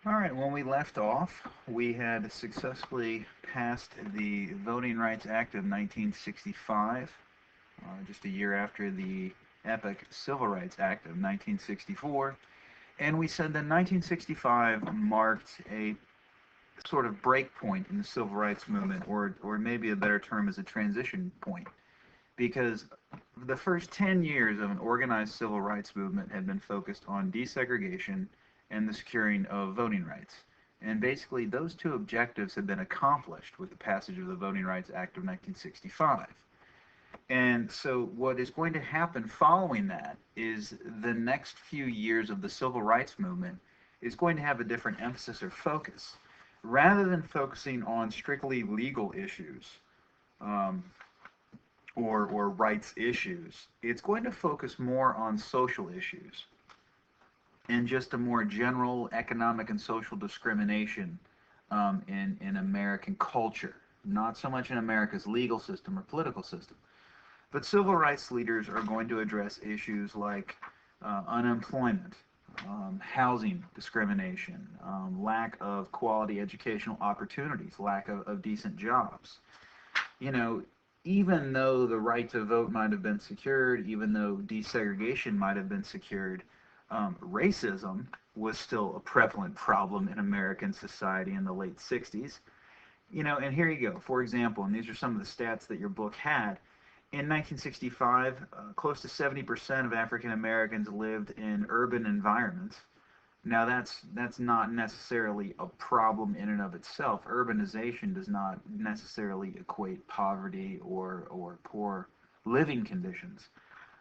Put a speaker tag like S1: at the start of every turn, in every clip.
S1: All right, when we left off, we had successfully passed the Voting Rights Act of 1965, just a year after the epic Civil Rights Act of 1964. And we said that 1965 marked a sort of break point in the civil rights movement, or maybe a better term is a transition point, because the first 10 years of an organized civil rights movement had been focused on desegregation and the securing of voting rights. And basically, those two objectives had been accomplished with the passage of the Voting Rights Act of 1965. And so, what is going to happen following that is the next few years of the civil rights movement is going to have a different emphasis or focus. Rather than focusing on strictly legal issues, um, or rights issues, it's going to focus more on social issues and just a more general economic and social discrimination in American culture. Not so much in America's legal system or political system. But civil rights leaders are going to address issues like unemployment, housing discrimination, lack of quality educational opportunities, lack of decent jobs. You know, even though the right to vote might have been secured, even though desegregation might have been secured, racism was still a prevalent problem in American society in the late 60s. And here you go. For example, and these are some of the stats that your book had. In 1965, close to 70% of African Americans lived in urban environments. Now, that's not necessarily a problem in and of itself. Urbanization does not necessarily equate poverty or poor living conditions.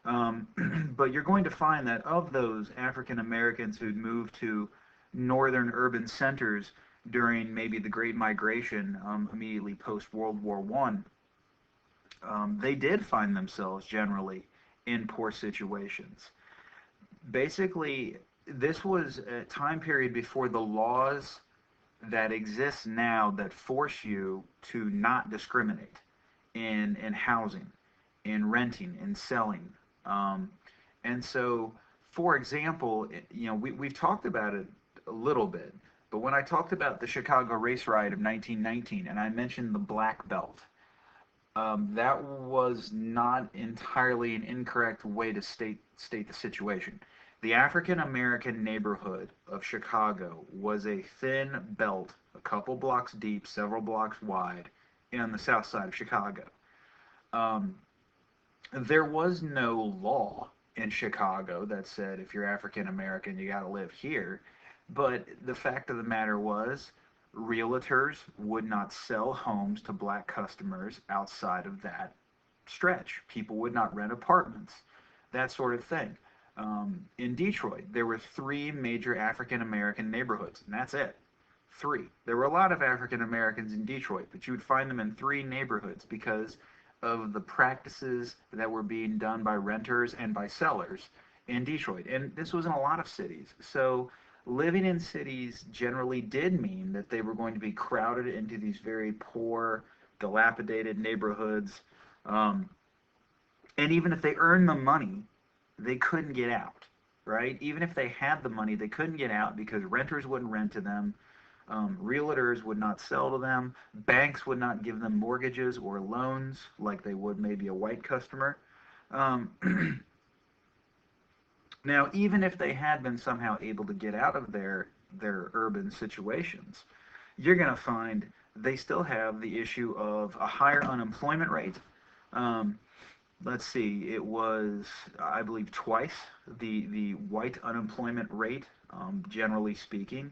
S1: But you're going to find that of those African Americans who'd moved to northern urban centers during maybe the Great Migration, immediately post World War One, they did find themselves generally in poor situations. Basically, this was a time period before the laws that exist now that force you to not discriminate in housing, in renting, in selling. Um, and so, for example, we've talked about it a little bit, but when I talked about the Chicago race riot of 1919 and I mentioned the black belt, that was not entirely an incorrect way to state the situation. The African American neighborhood of Chicago was a thin belt, a couple blocks deep, several blocks wide, on the south side of Chicago. Um, there was no law in Chicago that said if you're African American, you got to live here. But the fact of the matter was, realtors would not sell homes to black customers outside of that stretch. People would not rent apartments, that sort of thing. In Detroit, there were three major African American neighborhoods, and that's it. Three. There were a lot of African Americans in Detroit, but you would find them in three neighborhoods because of the practices that were being done by renters and by sellers in Detroit. And this was in a lot of cities. So living in cities generally did mean that they were going to be crowded into these very poor, dilapidated neighborhoods. Um, and even if they earned the money, they couldn't get out, right? Even if they had the money, they couldn't get out because renters wouldn't rent to them. Realtors would not sell to them. Banks would not give them mortgages or loans like they would maybe a white customer. Um, Now, even if they had been somehow able to get out of their urban situations, you're going to find they still have the issue of a higher unemployment rate. Um, let's see, it was, I believe, twice the white unemployment rate, generally speaking.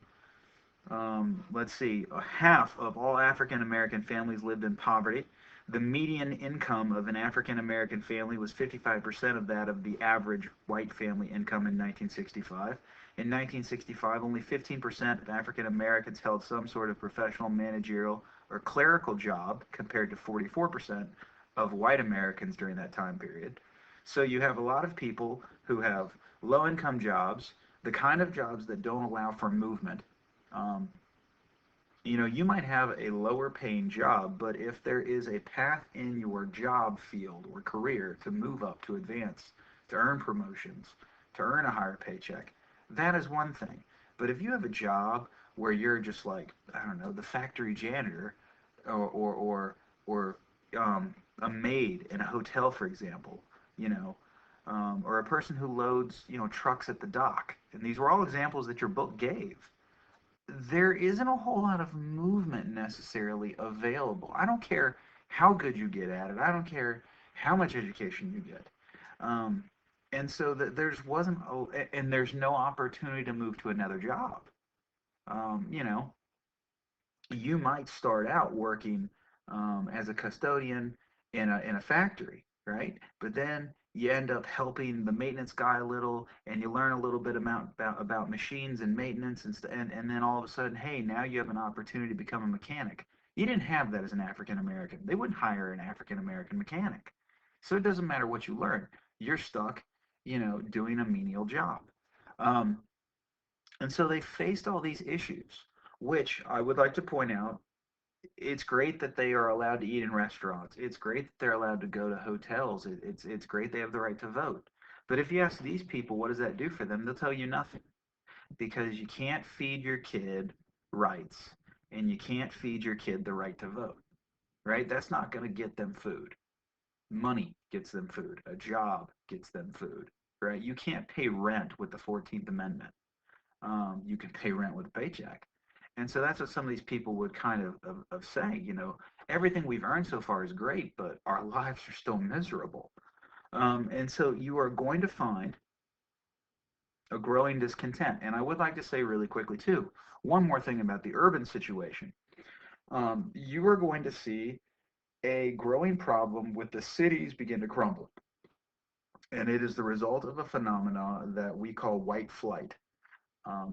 S1: Let's see, half of all African American families lived in poverty. The median income of an African American family was 55% of that of the average white family income in 1965. In 1965, only 15% of African Americans held some sort of professional, managerial, or clerical job, compared to 44% of white Americans during that time period. So you have a lot of people who have low income jobs, the kind of jobs that don't allow for movement. Um, you might have a lower paying job, but if there is a path in your job field or career to move up, to advance, to earn promotions, to earn a higher paycheck, that is one thing. But if you have a job where you're just like, I don't know, the factory janitor, or a maid in a hotel, for example, you know, or a person who loads, trucks at the dock. And these were all examples that your book gave. There isn't a whole lot of movement necessarily available. I don't care how good you get at it. I don't care how much education you get. Um, and so that there's wasn't, and there's no opportunity to move to another job. Um, you know, you might start out working as a custodian in a factory, right? But then you end up helping the maintenance guy a little, and you learn a little bit about machines and maintenance, and then all of a sudden, hey, now you have an opportunity to become a mechanic. You didn't have that as an African American. They wouldn't hire an African American mechanic. So it doesn't matter what you learn. You're stuck, doing a menial job. Um, and so they faced all these issues, which I would like to point out. It's great that they are allowed to eat in restaurants. It's great that they're allowed to go to hotels. It's great they have the right to vote. But if you ask these people, what does that do for them? They'll tell you nothing, because you can't feed your kid rights, and you can't feed your kid the right to vote, right? That's not going to get them food. Money gets them food. A job gets them food, right? You can't pay rent with the 14th Amendment. You can pay rent with a paycheck. And so that's what some of these people would kind of say, everything we've earned so far is great, but our lives are still miserable. And so you are going to find a growing discontent. And I would like to say really quickly, too, one more thing about the urban situation. You are going to see a growing problem with the cities begin to crumble. And it is the result of a phenomenon that we call white flight.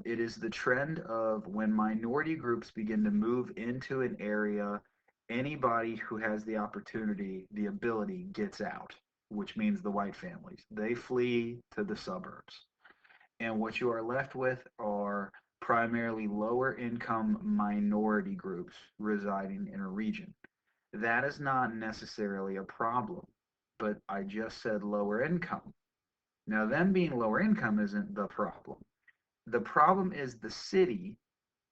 S1: It is the trend of when minority groups begin to move into an area, anybody who has the opportunity, the ability, gets out, which means the white families. They flee to the suburbs. And what you are left with are primarily lower income minority groups residing in a region. That is not necessarily a problem, but I just said lower income. Now, them being lower income isn't the problem. The problem is the city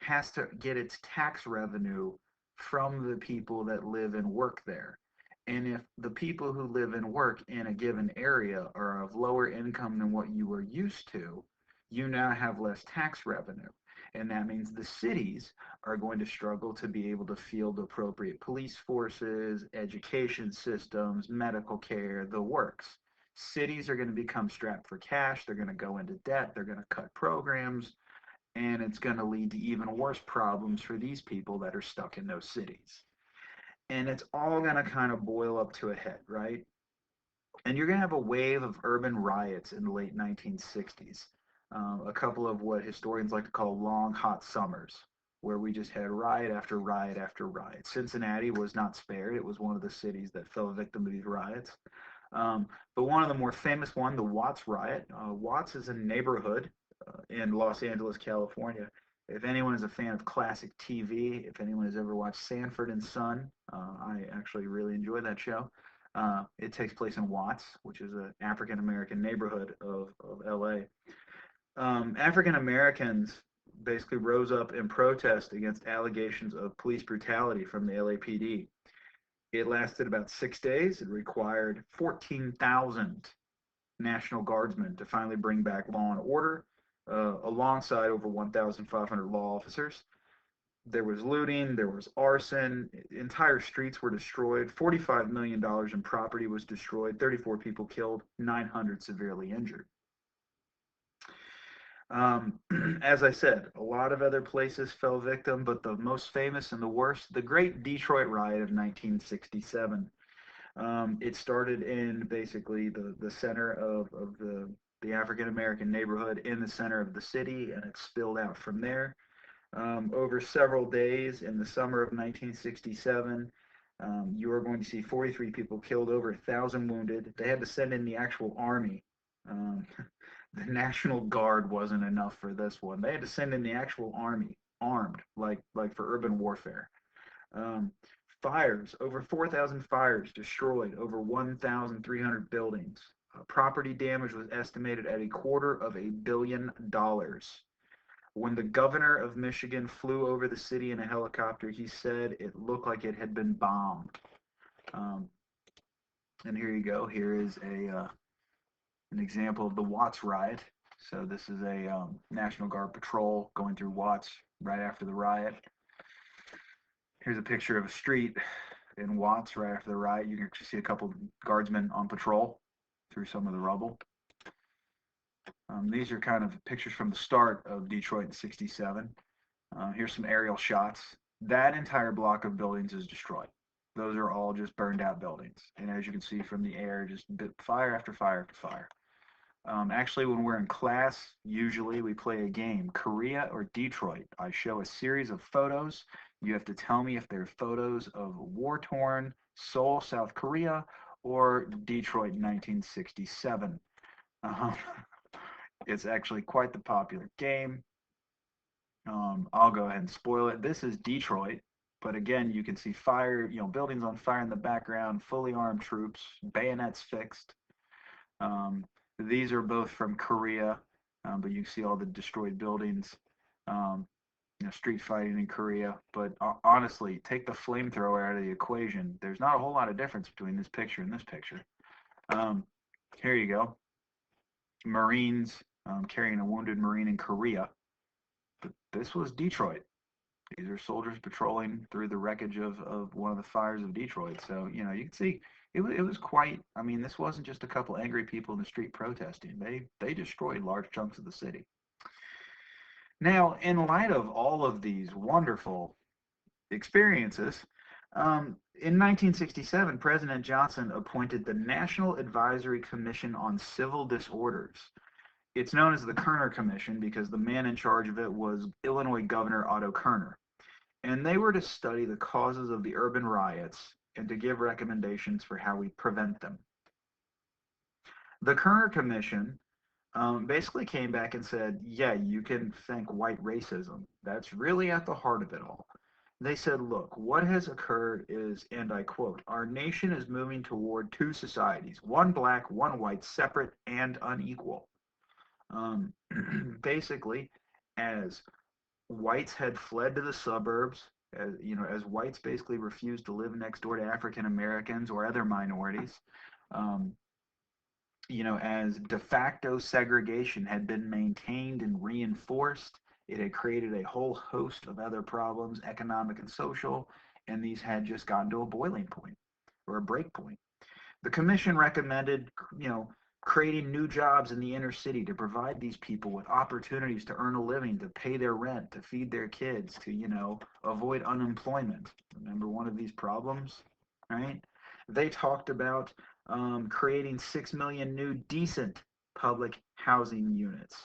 S1: has to get its tax revenue from the people that live and work there. And if the people who live and work in a given area are of lower income than what you were used to, you now have less tax revenue. And that means the cities are going to struggle to be able to field appropriate police forces, education systems, medical care, the works. Cities are going to become strapped for cash. They're going to go into debt. They're going to cut programs, and it's going to lead to even worse problems for these people that are stuck in those cities. And it's all going to kind of boil up to a head, right? And you're going to have a wave of urban riots in the late 1960s. A couple of what historians like to call long, hot summers, where we just had riot after riot after riot. Cincinnati was not spared. It was one of the cities that fell victim to these riots. But one of the more famous one, the Watts riot. Watts is a neighborhood in Los Angeles, California. If anyone is a fan of classic TV, if anyone has ever watched Sanford and Son, I actually really enjoy that show. It takes place in Watts, which is an African American neighborhood of LA. African Americans basically rose up in protest against allegations of police brutality from the LAPD. It lasted about 6 days. It required 14,000 National Guardsmen to finally bring back law and order, alongside over 1,500 law officers. There was looting, there was arson, entire streets were destroyed, $45 million in property was destroyed, 34 people killed, 900 severely injured. Um, as I said, a lot of other places fell victim, but the most famous and the worst, the Great Detroit Riot of 1967. It started in basically the center of the African American neighborhood in the center of the city, and it spilled out from there. Over several days in the summer of 1967, you are going to see 43 people killed, over 1,000 wounded. They had to send in the actual army. Um, the National Guard wasn't enough for this one. They had to send in the actual army, armed, like for urban warfare. Um, Fires, over 4,000 fires destroyed over 1,300 buildings. Property damage was estimated at $250 million. When the governor of Michigan flew over the city in a helicopter, he said it looked like it had been bombed. Um, and here you go. Here is an example of the Watts riot. So this is a National Guard patrol going through Watts right after the riot. Here's a picture of a street in Watts right after the riot. You can see a couple guardsmen on patrol through some of the rubble. These are kind of pictures from the start of Detroit in '67. Here's some aerial shots. That entire block of buildings is destroyed. Those are all just burned out buildings. And as you can see from the air, just fire after fire after fire. Actually, when we're in class, usually we play a game, Korea or Detroit. I show a series of photos. You have to tell me if they're photos of war-torn Seoul, South Korea, or Detroit 1967. Um, it's actually quite the popular game. I'll go ahead and spoil it. This is Detroit, but again, you can see fire, buildings on fire in the background, fully armed troops, bayonets fixed. Um, these are both from Korea, but you see all the destroyed buildings. Um, street fighting in Korea. But honestly, take the flamethrower out of the equation. There's not a whole lot of difference between this picture and this picture. Um, here you go. Marines carrying a wounded Marine in Korea. But this was Detroit. These are soldiers patrolling through the wreckage of one of the fires of Detroit. So, you can see it was quite, I mean, this wasn't just a couple angry people in the street protesting. They destroyed large chunks of the city. Now, in light of all of these wonderful experiences, in 1967, President Johnson appointed the National Advisory Commission on Civil Disorders. It's known as the Kerner Commission because the man in charge of it was Illinois Governor Otto Kerner. And they were to study the causes of the urban riots and to give recommendations for how we prevent them. The Kerner Commission basically came back and said, yeah, you can thank white racism. That's really at the heart of it all. They said, look, what has occurred is, and I quote, our nation is moving toward two societies, one black, one white, separate and unequal. Basically, as whites had fled to the suburbs, as whites basically refused to live next door to African Americans or other minorities, um, as de facto segregation had been maintained and reinforced, it had created a whole host of other problems, economic and social, and these had just gotten to a boiling point or a break point. The commission recommended, creating new jobs in the inner city to provide these people with opportunities to earn a living, to pay their rent, to feed their kids, to, avoid unemployment. Remember one of these problems, right? They talked about creating 6 million new decent public housing units,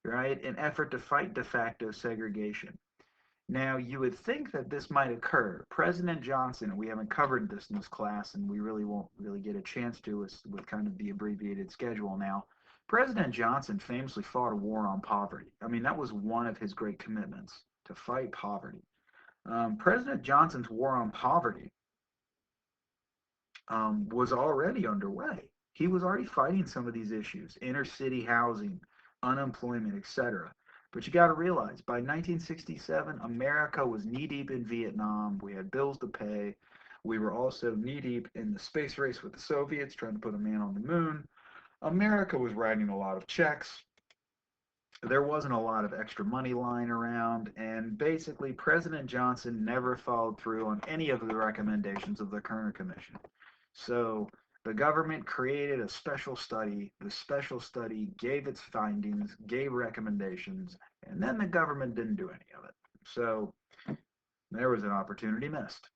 S1: right? An effort to fight de facto segregation. Now, you would think that this might occur. President Johnson, and we haven't covered this in this class, and we really won't really get a chance to with kind of the abbreviated schedule now. President Johnson famously fought a war on poverty. I mean, that was one of his great commitments, to fight poverty. President Johnson's war on poverty was already underway. He was already fighting some of these issues, inner city housing, unemployment, etc. But you got to realize, by 1967, America was knee-deep in Vietnam. We had bills to pay. We were also knee-deep in the space race with the Soviets, trying to put a man on the moon. America was writing a lot of checks. There wasn't a lot of extra money lying around, and basically President Johnson never followed through on any of the recommendations of the Kerner Commission. So the government created a special study. The special study gave its findings, gave recommendations, and then the government didn't do any of it. So there was an opportunity missed.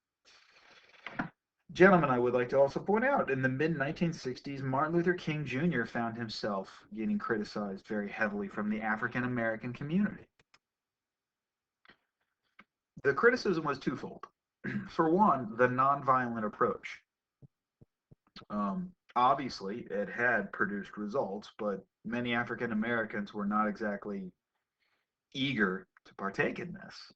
S1: Gentlemen, I would like to also point out, in the mid-1960s, Martin Luther King Jr. found himself getting criticized very heavily from the African American community. The criticism was twofold. For one, the nonviolent approach. Obviously, it had produced results, but many African Americans were not exactly eager to partake in this.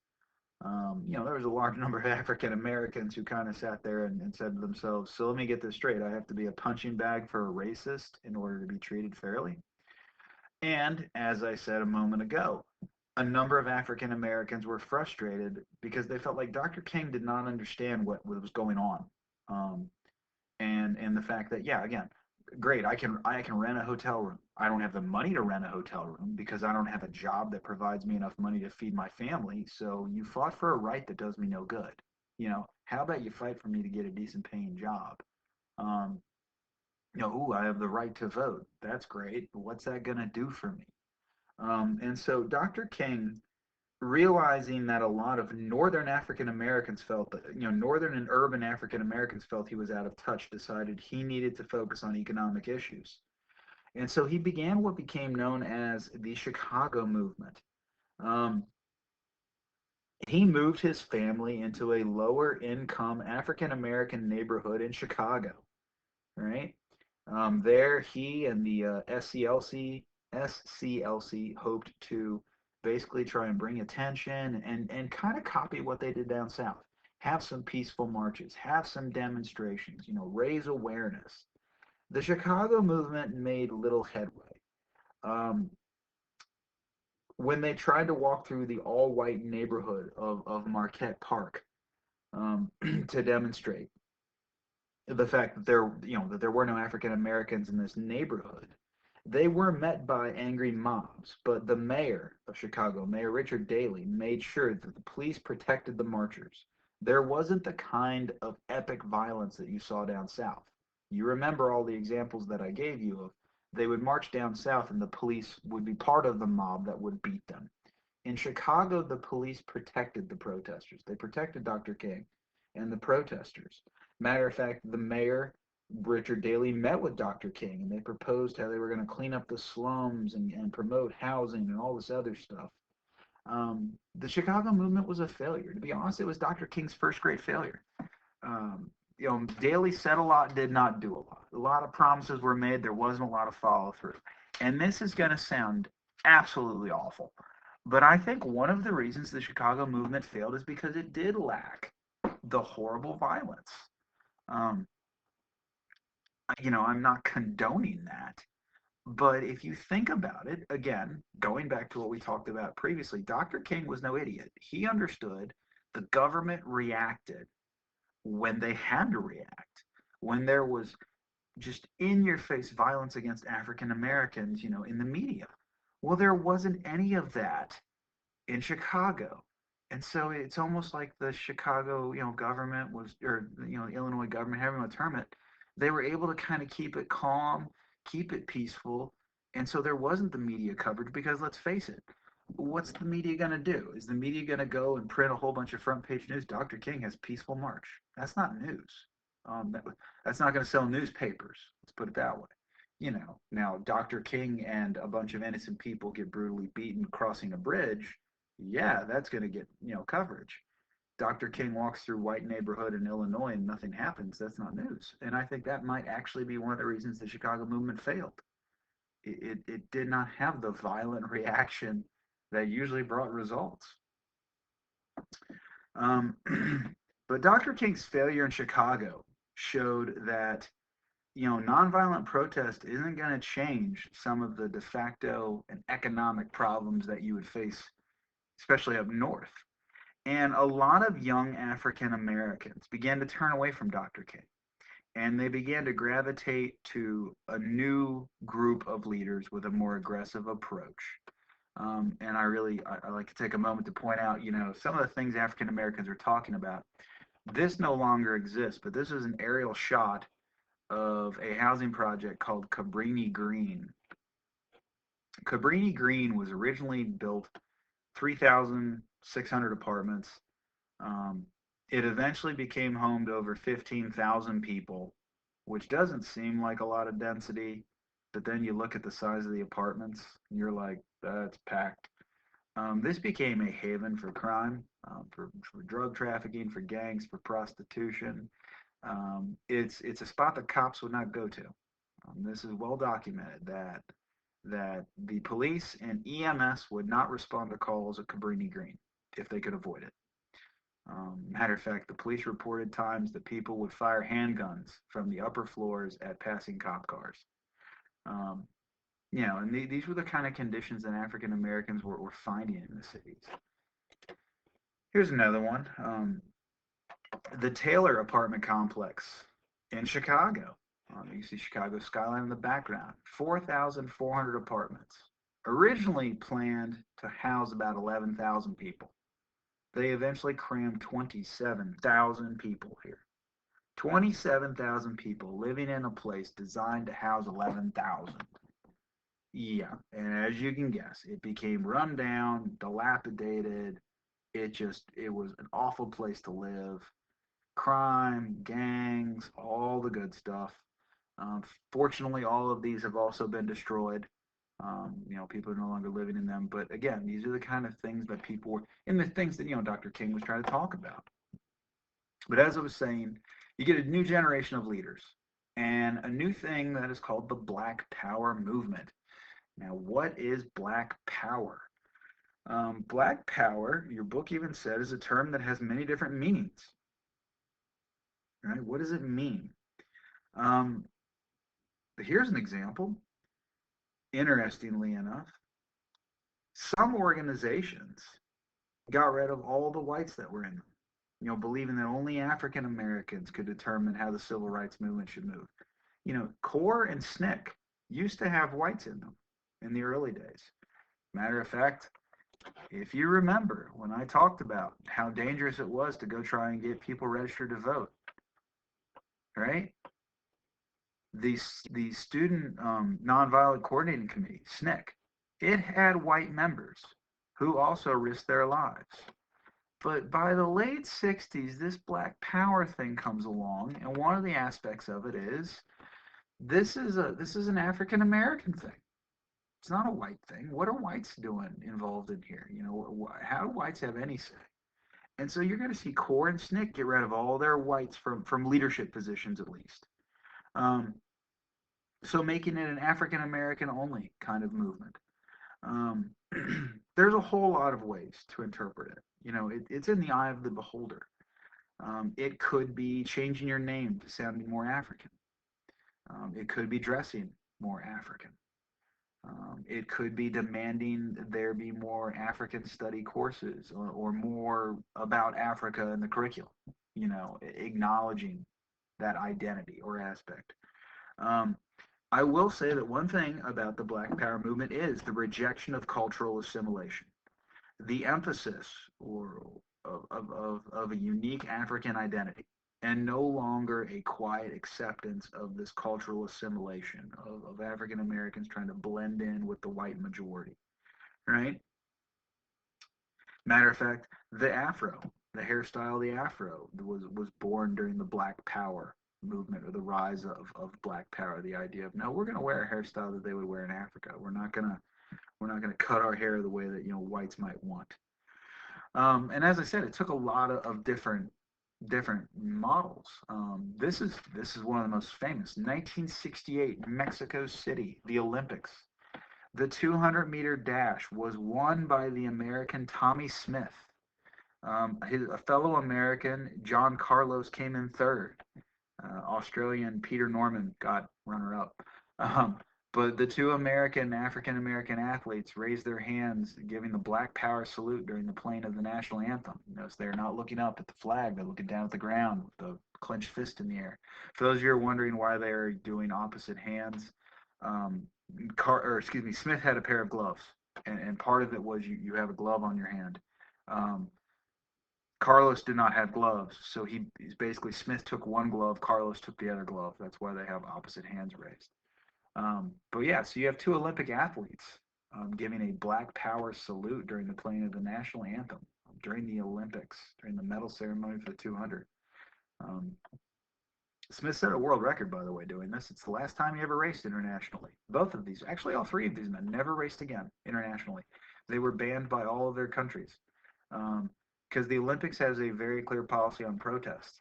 S1: There was a large number of African Americans who kind of sat there and said to themselves, so let me get this straight. I have to be a punching bag for a racist in order to be treated fairly. And as I said a moment ago, a number of African Americans were frustrated because they felt like Dr. King did not understand what was going on. Um, and the fact that, yeah, again, great, I can rent a hotel room. I don't have the money to rent a hotel room because I don't have a job that provides me enough money to feed my family. So you fought for a right that does me no good. How about you fight for me to get a decent paying job? Um, ooh, I have the right to vote. That's great. But what's that going to do for me? And so Dr. King, realizing that a lot of northern African Americans felt that, northern and urban African Americans felt he was out of touch, decided he needed to focus on economic issues. And so he began what became known as the Chicago movement. Um, he moved his family into a lower income African American neighborhood in Chicago, right? There, he and the SCLC hoped to basically try and bring attention and kind of copy what they did down south. Have some peaceful marches, have some demonstrations, raise awareness. The Chicago movement made little headway. Um, when they tried to walk through the all-white neighborhood of Marquette Park to demonstrate the fact that there were no African Americans in this neighborhood, they were met by angry mobs. But the mayor of Chicago, Mayor Richard Daley, made sure that the police protected the marchers. There wasn't the kind of epic violence that you saw down south. You remember all the examples that I gave you of they would march down south and the police would be part of the mob that would beat them. In Chicago, the police protected the protesters. They protected Dr. King and the protesters. Matter of fact, the mayor, Richard Daley, met with Dr. King and they proposed how they were going to clean up the slums and promote housing and all this other stuff. The Chicago movement was a failure. To be honest, it was Dr. King's first great failure. Daley said a lot, did not do a lot. A lot of promises were made. There wasn't a lot of follow through. And this is going to sound absolutely awful. But I think one of the reasons the Chicago movement failed is because it did lack the horrible violence. Um, I'm not condoning that. But if you think about it, again, going back to what we talked about previously, Dr. King was no idiot. He understood the government reacted when they had to react, when there was just in your face violence against African Americans, in the media. Well, there wasn't any of that in Chicago. And so it's almost like the Chicago, government was, or, the Illinois government, however you want to term it, they were able to kind of keep it calm, keep it peaceful. And so there wasn't the media coverage because let's face it, what's the media going to do? Is the media going to go and print a whole bunch of front page news? Dr. King has peaceful march. That's not news. That's not going to sell newspapers. Let's put it that way. Now Dr. King and a bunch of innocent people get brutally beaten crossing a bridge. Yeah, that's going to get, coverage. Dr. King walks through white neighborhood in Illinois and nothing happens. That's not news. And I think that might actually be one of the reasons the Chicago movement failed. It did not have the violent reaction that usually brought results. Um, but Dr. King's failure in Chicago showed that nonviolent protest isn't going to change some of the de facto and economic problems that you would face, especially up north. And a lot of young African Americans began to turn away from Dr. King. And they began to gravitate to a new group of leaders with a more aggressive approach. And I like to take a moment to point out, some of the things African Americans are talking about. This no longer exists, but this is an aerial shot of a housing project called Cabrini Green. Cabrini Green was originally built 3,600 apartments. Um, it eventually became home to over 15,000 people, which doesn't seem like a lot of density. But then you look at the size of the apartments, and you're like, that's packed. This became a haven for crime, for drug trafficking, for gangs, for prostitution. It's a spot that cops would not go to. This is well documented that the police and EMS would not respond to calls at Cabrini Green if they could avoid it. Matter of fact, the police reported times that people would fire handguns from the upper floors at passing cop cars. Um, And these were the kind of conditions that African Americans were finding in the cities. Here's another one. The Taylor apartment complex in Chicago. You see Chicago skyline in the background. 4,400 apartments. Originally planned to house about 11,000 people. They eventually crammed 27,000 people here. 27,000 people living in a place designed to house 11,000. Yeah, and as you can guess, it became run down, dilapidated. It was an awful place to live. Crime, gangs, all the good stuff. Fortunately, all of these have also been destroyed. People are no longer living in them. But again, these are the kind of things that people were, and the things that, Dr. King was trying to talk about. But as I was saying, you get a new generation of leaders and a new thing that is called the Black Power movement. Now, what is Black Power? Black Power, your book even said, is a term that has many different meanings. Right? What does it mean? Here's an example. Interestingly enough, some organizations got rid of all the whites that were in them, believing that only African Americans could determine how the civil rights movement should move. CORE and SNCC used to have whites in them in the early days. Matter of fact, if you remember when I talked about how dangerous it was to go try and get people registered to vote, right? The Student Nonviolent Coordinating Committee, SNCC, it had white members who also risked their lives. But by the late 60s, this Black Power thing comes along, and one of the aspects of it is this is an African American thing. It's not a white thing. What are whites doing involved in here? How do whites have any say? And so you're going to see CORE and SNCC get rid of all their whites from leadership positions, at least. So making it an African American only kind of movement. There's a whole lot of ways to interpret it. It's in the eye of the beholder. It could be changing your name to sounding more African. It could be dressing more African. It could be demanding there be more African study courses or more about Africa in the curriculum, acknowledging that identity or aspect. I will say that one thing about the Black Power movement is the rejection of cultural assimilation. The emphasis of a unique African identity and no longer a quiet acceptance of this cultural assimilation of African Americans trying to blend in with the white majority, right? Matter of fact, the afro, the hairstyle of the afro was born during the Black Power movement or the rise of Black Power. The idea of, no, we're going to wear a hairstyle that they would wear in Africa. We're not going to cut our hair the way that whites might want. And as I said, it took a lot of different models. This is one of the most famous. 1968, Mexico City, the Olympics. The 200-meter dash was won by the American Tommy Smith. A fellow American, John Carlos, came in third. Australian Peter Norman got runner-up. But the two African-American athletes raised their hands, giving the Black Power salute during the playing of the national anthem. Notice they're not looking up at the flag; they're looking down at the ground with the clenched fist in the air. For those of you who are wondering why they're doing opposite hands, Smith had a pair of gloves, and part of it was you have a glove on your hand. Carlos did not have gloves, so he's basically, Smith took one glove, Carlos took the other glove. That's why they have opposite hands raised. But yeah, so you have two Olympic athletes giving a Black Power salute during the playing of the national anthem during the Olympics, during the medal ceremony for the 200. Smith set a world record, by the way, doing this. It's the last time he ever raced internationally. Both of these, actually all three of these men, never raced again internationally. They were banned by all of their countries because the Olympics has a very clear policy on protest.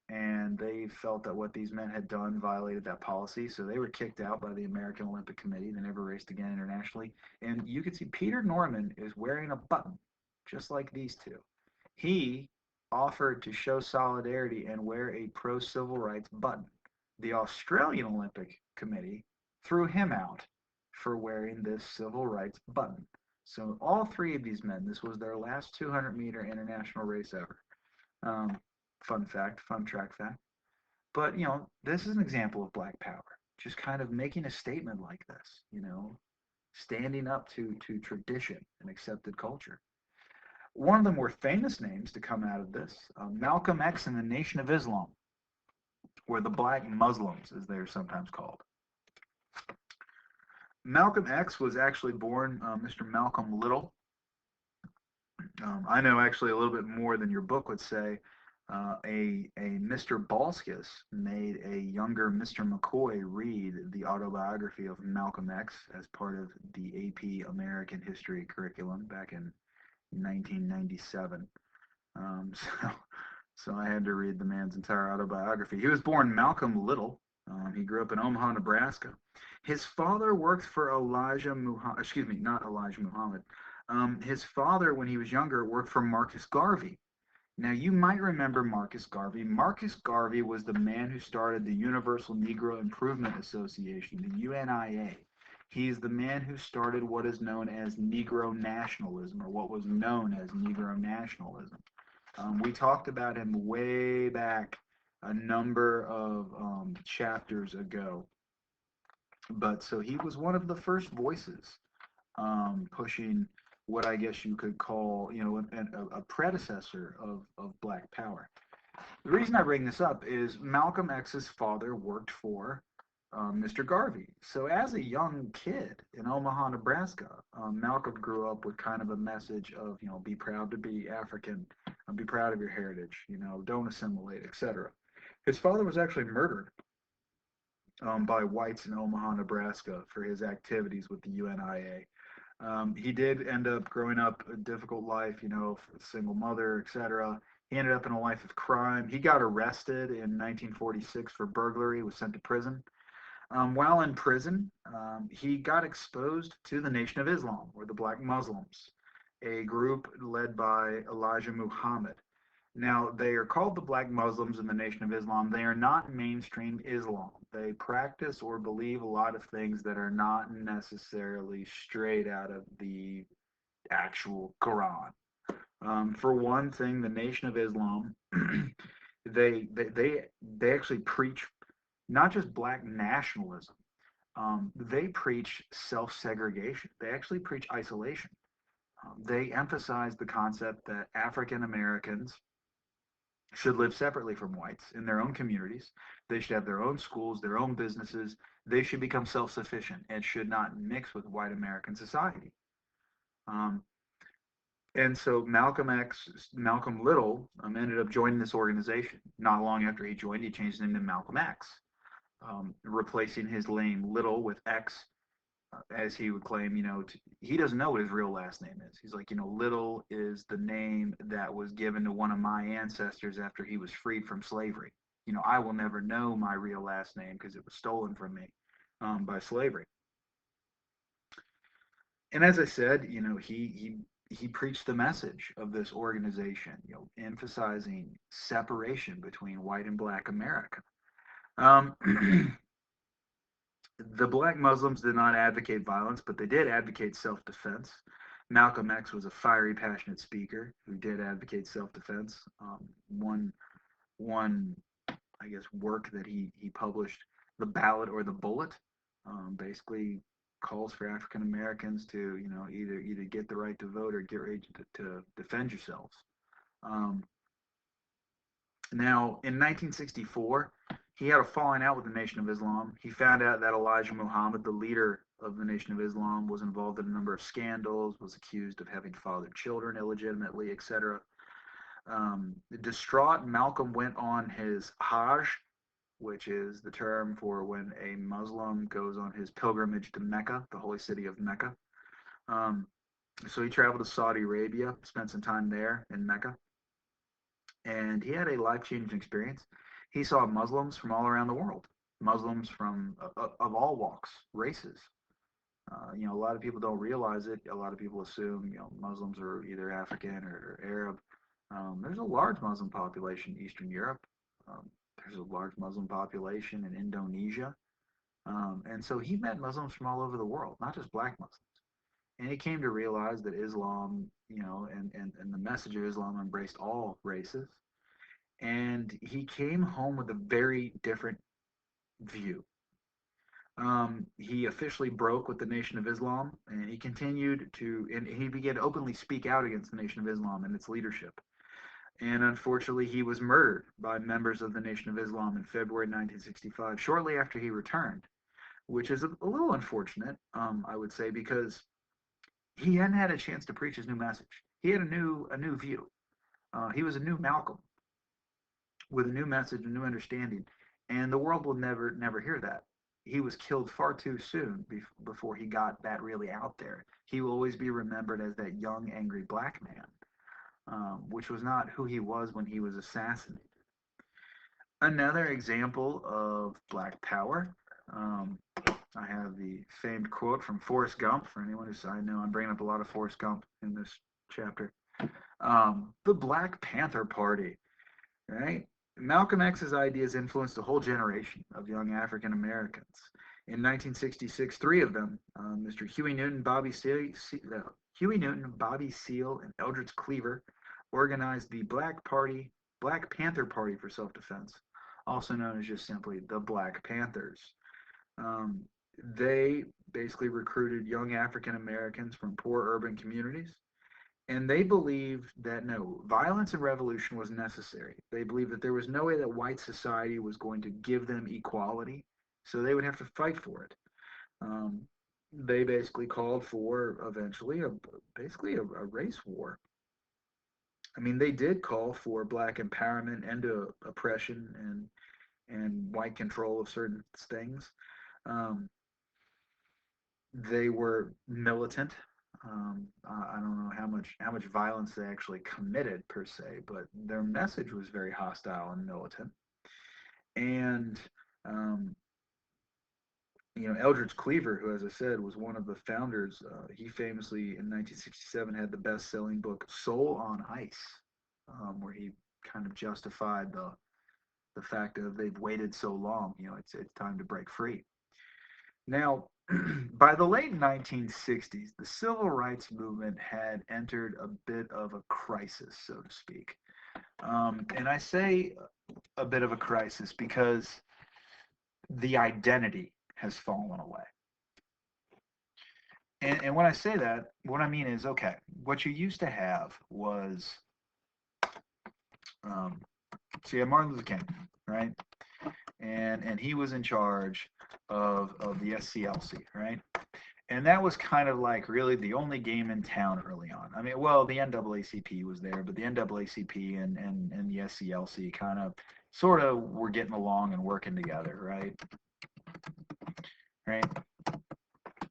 S1: And they felt that what these men had done violated that policy, so they were kicked out by the American Olympic Committee. They never raced again internationally. And you can see Peter Norman is wearing a button, just like these two. He offered to show solidarity and wear a pro-civil rights button. The Australian Olympic Committee threw him out for wearing this civil rights button. So all three of these men, this was their last 200-meter international race ever. Um, fun fact, fun track fact. But, this is an example of black power, just kind of making a statement like this, standing up to tradition and accepted culture. One of the more famous names to come out of this, Malcolm X and the Nation of Islam, or the Black Muslims, as they are sometimes called. Malcolm X was actually born Mr. Malcolm Little. I know actually a little bit more than your book would say. A Mr. Balskis made a younger Mr. McCoy read the autobiography of Malcolm X as part of the AP American History curriculum back in 1997. So, so I had to read the man's entire autobiography. He was born Malcolm Little. He grew up in Omaha, Nebraska. His father worked for Elijah Muhammad, excuse me, not Elijah Muhammad. His father, when he was younger, worked for Marcus Garvey. Now, you might remember Marcus Garvey. Marcus Garvey was the man who started the Universal Negro Improvement Association, the UNIA. He's the man who started what is known as Negro nationalism, or what was known as Negro nationalism. We talked about him way back a number of chapters ago. But so he was one of the first voices pushing what I guess you could call, a predecessor of Black Power. The reason I bring this up is Malcolm X's father worked for Mr. Garvey. So as a young kid in Omaha, Nebraska, Malcolm grew up with kind of a message of, be proud to be African, be proud of your heritage, don't assimilate, etc. His father was actually murdered by whites in Omaha, Nebraska for his activities with the UNIA. He did end up growing up a difficult life, single mother, etc. He ended up in a life of crime. He got arrested in 1946 for burglary, was sent to prison. While in prison, he got exposed to the Nation of Islam, or the Black Muslims, a group led by Elijah Muhammad. Now, they are called the Black Muslims in the Nation of Islam. They are not mainstream Islam. They practice or believe a lot of things that are not necessarily straight out of the actual Quran. For one thing, the Nation of Islam, they actually preach not just black nationalism. They preach self-segregation. They actually preach isolation. They emphasize the concept that African Americans should live separately from whites in their own communities. They should have their own schools, their own businesses. They should become self-sufficient and should not mix with white American society. And so Malcolm Little, ended up joining this organization. Not long after he joined, he changed his name to Malcolm X, replacing his name Little with X, as he would claim, he doesn't know what his real last name is. He's like, Little is the name that was given to one of my ancestors after he was freed from slavery. I will never know my real last name because it was stolen from me by slavery. And as I said, he preached the message of this organization, emphasizing separation between white and black America. The Black Muslims did not advocate violence, but they did advocate self-defense. Malcolm X was a fiery, passionate speaker who did advocate self-defense. One, I guess, work that he published, The Ballot or the Bullet, basically calls for African Americans to, either get the right to vote or get ready to defend yourselves. Now, in 1964, he had a falling out with the Nation of Islam. He found out that Elijah Muhammad, the leader of the Nation of Islam, was involved in a number of scandals, was accused of having fathered children illegitimately, etc. Distraught, Malcolm went on his Hajj, which is the term for when a Muslim goes on his pilgrimage to Mecca, the holy city of Mecca. So he traveled to Saudi Arabia, spent some time there in Mecca, and he had a life-changing experience. He saw Muslims from all around the world, Muslims from of all walks, races. A lot of people don't realize it. A lot of people assume, Muslims are either African or Arab. There's a large Muslim population in Eastern Europe. There's a large Muslim population in Indonesia. And so he met Muslims from all over the world, not just black Muslims. And he came to realize that Islam, and the message of Islam embraced all races. And he came home with a very different view. He officially broke with the Nation of Islam, and he began to openly speak out against the Nation of Islam and its leadership. And unfortunately, he was murdered by members of the Nation of Islam in February 1965, shortly after he returned, which is a little unfortunate, I would say, because he hadn't had a chance to preach his new message. He had a new view. He was a new Malcolm with a new message, a new understanding, and the world will never hear that. He was killed far too soon before he got that really out there. He will always be remembered as that young, angry black man, which was not who he was when he was assassinated. Another example of black power. I have the famed quote from Forrest Gump. For anyone who's, I know I'm bringing up a lot of Forrest Gump in this chapter. The Black Panther Party, right? Malcolm X's ideas influenced a whole generation of young African Americans. In 1966, three of them, Mr. Huey Newton, Bobby Seale, and Eldridge Cleaver, organized the Black Panther Party for Self-Defense, also known as just simply the Black Panthers. Um, they basically recruited young African Americans from poor urban communities, and they believed that no, violence and revolution was necessary. They believed that there was no way that white society was going to give them equality, so they would have to fight for it. Um, they basically called for eventually a race war. I mean, they did call for black empowerment and oppression and white control of certain things. Um, they were militant. I don't know how much violence they actually committed per se, but their message was very hostile and militant. And um, Eldridge Cleaver, who, as I said, was one of the founders, he famously in 1967 had the best-selling book "Soul on Ice," where he kind of justified the fact that they've waited so long. It's time to break free. Now, by the late 1960s, the civil rights movement had entered a bit of a crisis, so to speak. And I say a bit of a crisis because the identity has fallen away. And when I say that, what I mean is, okay, what you used to have was, um, so you had Martin Luther King, right? And he was in charge of the SCLC, right? And that was kind of like really the only game in town early on. I mean, well, the NAACP was there, but the NAACP and the SCLC kind of sort of were getting along and working together, right? Right?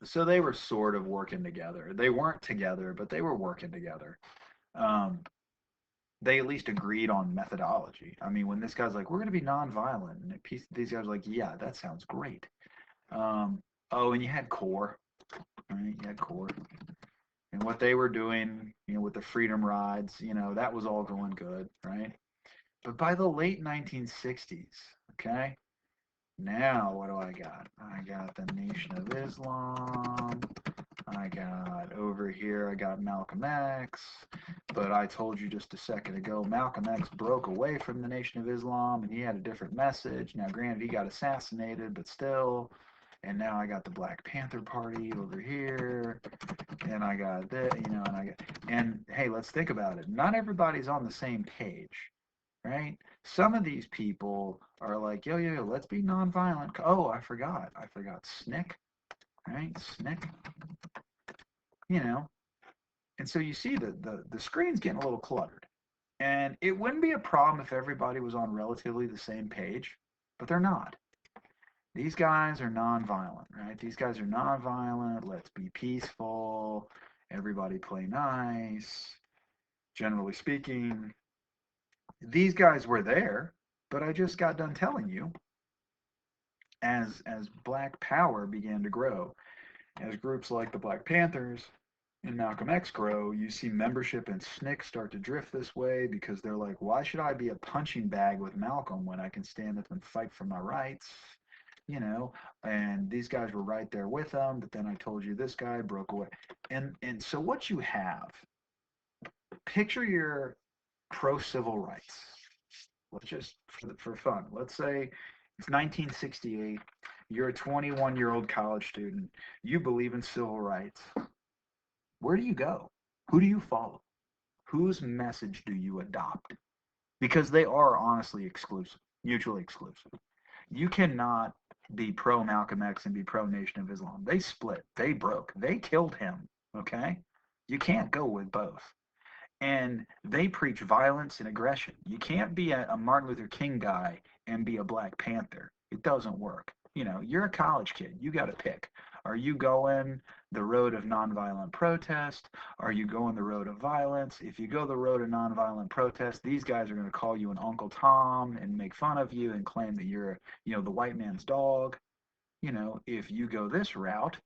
S1: So they were sort of working together. They weren't together, but they were working together. Um, they at least agreed on methodology. I mean, when this guy's like, we're going to be nonviolent, and these guys are like, yeah, that sounds great. Oh, and you had CORE, right? You had CORE. And what they were doing, with the freedom rides, that was all going good, right? But by the late 1960s, okay, now what do I got? I got the Nation of Islam. I got over here, I got Malcolm X. But I told you just a second ago, Malcolm X broke away from the Nation of Islam and he had a different message. Now, granted, he got assassinated, but still. And now I got the Black Panther Party over here, and I got that, and hey, let's think about it. Not everybody's on the same page, right? Some of these people are like, yo, let's be nonviolent. Oh, I forgot SNCC, right? SNCC, you know. And so you see the screen's getting a little cluttered. And it wouldn't be a problem if everybody was on relatively the same page, but they're not. These guys are nonviolent, right? These guys are nonviolent. Let's be peaceful. Everybody play nice. Generally speaking, these guys were there, but I just got done telling you, as Black Power began to grow, as groups like the Black Panthers and Malcolm X grow, you see membership in SNCC start to drift this way because they're like, why should I be a punching bag with Malcolm when I can stand up and fight for my rights? you know, and these guys were right there with them. But then I told you this guy broke away, and so what you have, picture your pro civil rights. Let's just for fun. Let's say it's 1968. You're a 21-year-old college student. You believe in civil rights. Where do you go? Who do you follow? Whose message do you adopt? Because they are honestly exclusive, mutually exclusive. You cannot be pro Malcolm X and be pro Nation of Islam. They split. They broke. They killed him. Okay? You can't go with both. And they preach violence and aggression. You can't be a Martin Luther King guy and be a Black Panther. It doesn't work. You know, you're a college kid. You got to pick. Are you going the road of nonviolent protest? Are you going the road of violence? If you go the road of nonviolent protest, these guys are going to call you an Uncle Tom and make fun of you and claim that you're, the white man's dog. If you go this route,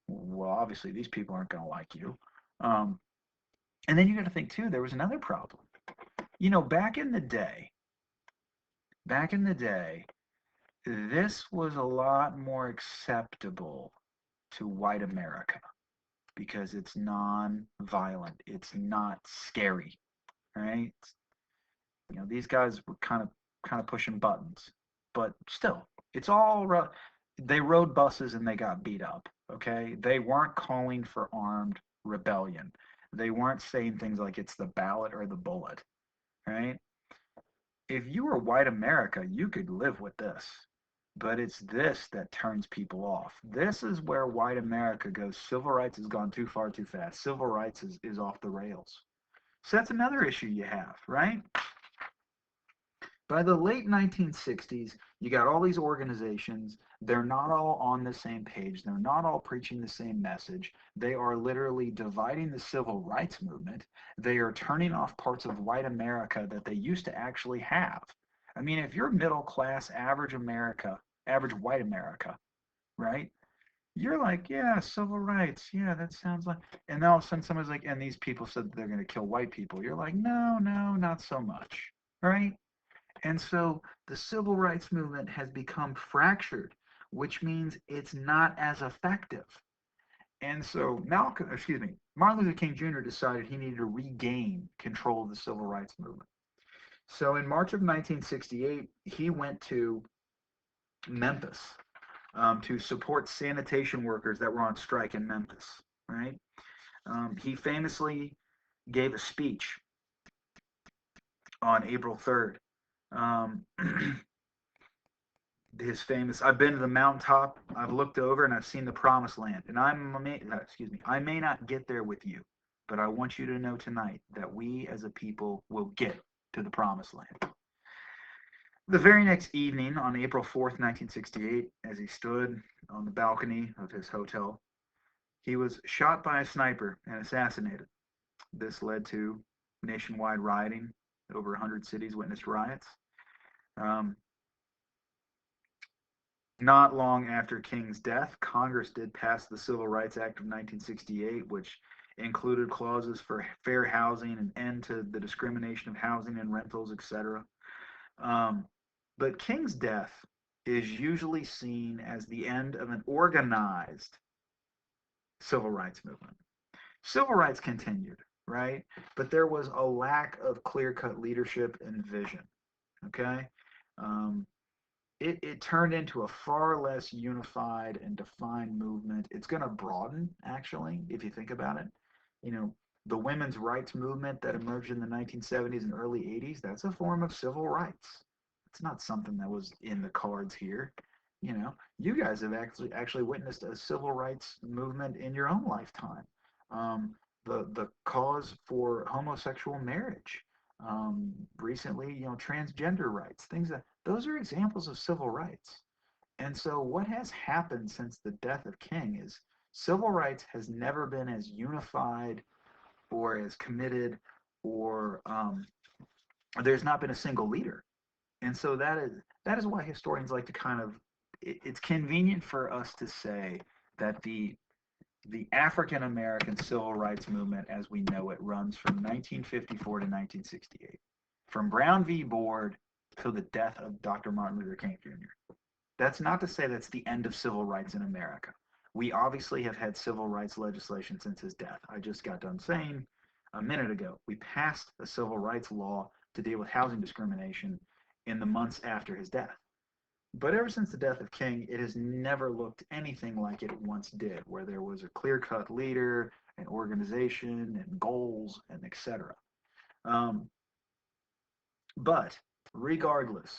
S1: well, obviously these people aren't going to like you. And then you got to think too, there was another problem. Back in the day, this was a lot more acceptable to white America because it's non-violent. It's not scary, right? These guys were kind of pushing buttons, but still, it's all they rode buses and they got beat up. Okay, they weren't calling for armed rebellion. They weren't saying things like it's the ballot or the bullet, right? If you were white America, you could live with this. But it's this that turns people off. This is where white America goes. Civil rights has gone too far too fast. Civil rights is off the rails. So that's another issue you have, right? By the late 1960s, you got all these organizations. They're not all on the same page. They're not all preaching the same message. They are literally dividing the civil rights movement. They are turning off parts of white America that they used to actually have. I mean, if you're middle class, average America, average white America, right? You're like, yeah, civil rights. Yeah, that sounds like. And then all of a sudden somebody's like, and these people said they're going to kill white people. You're like, no, no, not so much, right? And so the civil rights movement has become fractured, which means it's not as effective. And so Martin Luther King Jr. decided he needed to regain control of the civil rights movement. So in March of 1968, he went to Memphis to support sanitation workers that were on strike in Memphis, right? He famously gave a speech on April 3rd. Um, his famous, I've been to the mountaintop, I've looked over and I've seen the promised land, and I may not get there with you, but I want you to know tonight that we as a people will get to the promised land. The very next evening, on April 4th, 1968, as he stood on the balcony of his hotel, he was shot by a sniper and assassinated. This led to nationwide rioting. Over 100 cities witnessed riots. Um, Not long after King's death, Congress did pass the Civil Rights Act of 1968, which included clauses for fair housing, an end to the discrimination of housing and rentals, etc. Um, but King's death is usually seen as the end of an organized civil rights movement. Civil rights continued, right? But there was a lack of clear-cut leadership and vision, okay? Um, it turned into a far less unified and defined movement. It's going to broaden, actually, if you think about it. You know, the women's rights movement that emerged in the 1970s and early 80s, that's a form of civil rights. It's not something that was in the cards here. You guys have actually witnessed a civil rights movement in your own lifetime. Um, the cause for homosexual marriage. Recently, transgender rights, things that those are examples of civil rights. And so what has happened since the death of King is civil rights has never been as unified or as committed, or there's not been a single leader. And so that is why historians like to it's convenient for us to say that the African American civil rights movement as we know it runs from 1954 to 1968, from Brown v. Board till the death of Dr. Martin Luther King Jr. That's not to say that's the end of civil rights in America. We obviously have had civil rights legislation since his death. I just got done saying a minute ago, we passed a civil rights law to deal with housing discrimination in the months after his death. But ever since the death of King, it has never looked anything like it once did, where there was a clear-cut leader, an organization, and goals, and etc. Um, but regardless,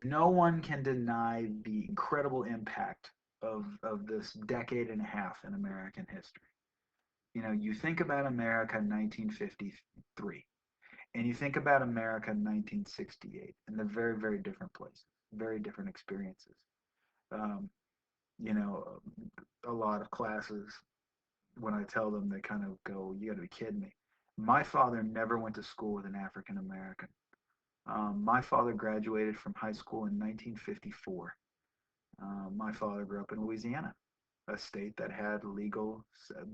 S1: no one can deny the incredible impact of this decade and a half in American history. You know, you think about America in 1953, and you think about America in 1968, and they're very, very different places, very different experiences. Um, you know, a lot of classes, when I tell them, they kind of go, "You got to be kidding me." My father never went to school with an African American. My father graduated from high school in 1954. My father grew up in Louisiana, a state that had legal,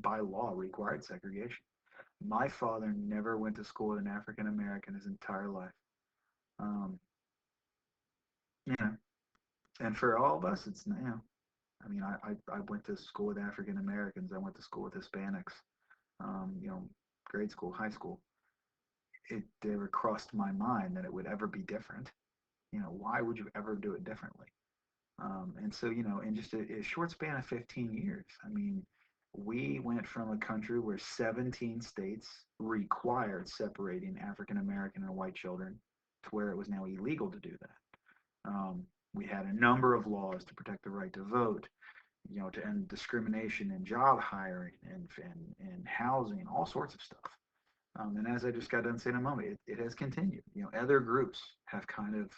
S1: by law, required segregation. My father never went to school with an African American his entire life. Um, you know, and for all of us, it's, I mean, I went to school with African Americans. I went to school with Hispanics. You know, grade school, high school. It never crossed my mind that it would ever be different. You know, why would you ever do it differently? And so, you know, in just a short span of 15 years, I mean, we went from a country where 17 states required separating African American and white children to where it was now illegal to do that. We had a number of laws to protect the right to vote, you know, to end discrimination in job hiring and housing, all sorts of stuff. And as I just got done saying a moment, it has continued. You know, other groups have kind of,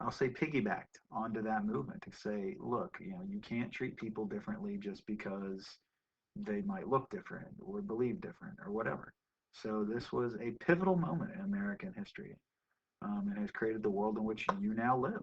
S1: I'll say, piggybacked onto that movement to say, look, you know, you can't treat people differently just because they might look different or believe different or whatever. So this was a pivotal moment in American history, and has created the world in which you now live.